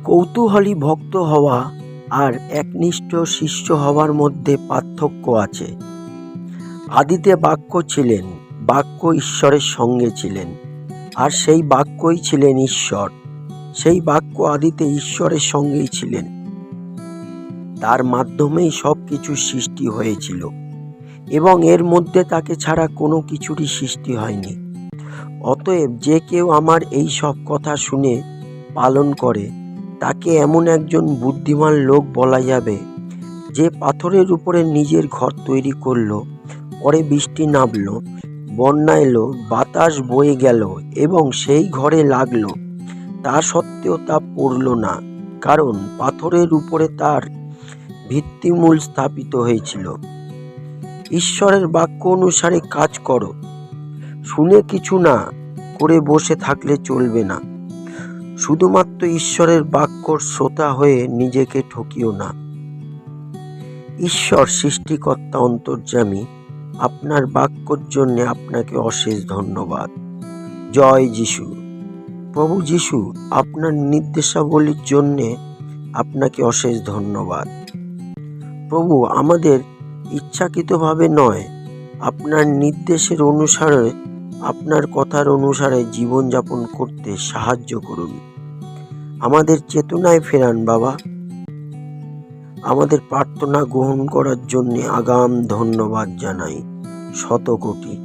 কৌতূহলী ভক্ত হওয়া আর একনিষ্ঠ শিষ্য হওয়ার মধ্যে পার্থক্য আছে। আদিতে বাক্য ছিলেন, বাক্য ঈশ্বরের সঙ্গে ছিলেন, আর সেই বাক্যই ছিলেন ঈশ্বর। সেই বাক্য আদিতে ঈশ্বরের সঙ্গেই ছিলেন, তার মাধ্যমেই সব কিছু সৃষ্টি হয়েছিল এবং এর মধ্যে তাকে ছাড়া কোনো কিছুরই সৃষ্টি হয়নি। অতএব যে কেউ আমার এই সব কথা শুনে পালন করে তাকে এমন একজন বুদ্ধিমান লোক বলা যাবে যে পাথরের উপরে নিজের ঘর তৈরি করলো, পরে বৃষ্টি নামলো, বন্যা এলো, বাতাস বয়ে গেল এবং সেই ঘরে লাগলো, তা সত্ত্বেও তা পড়ল না, কারণ পাথরের উপরে তার ভিত্তিমূল স্থাপিত হয়েছিল। ঈশ্বরের বাক্য অনুসারে কাজ করো। শুনে কিছু না করে বসে থাকলে চলবে না। শুধুমাত্র ঈশ্বরের বাক্যর শ্রোতা হয়ে নিজেকে ঠকিও না। ঈশ্বর সৃষ্টিকর্তা অন্তর্যামী, আপনার বাক্যর জন্য আপনাকে অশেষ ধন্যবাদ। জয় যিশু। প্রভু যিশু, আপনার নির্দেশাবলীর জন্যে আপনাকে অশেষ ধন্যবাদ। প্রভু, আমাদের ইচ্ছাকৃতভাবে নয়, আপনার নির্দেশের অনুসারে, আপনার কথার অনুসারে জীবনযাপন করতে সাহায্য করুন। আমাদের চেতনায় ফেরান বাবা। আমাদের প্রার্থনা গ্রহণ করার জন্য আগাম ধন্যবাদ জানাই, শত কোটি।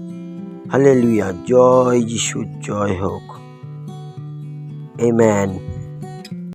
হালেলুয়া। জয় যিশু, জয় হোক। আমেন।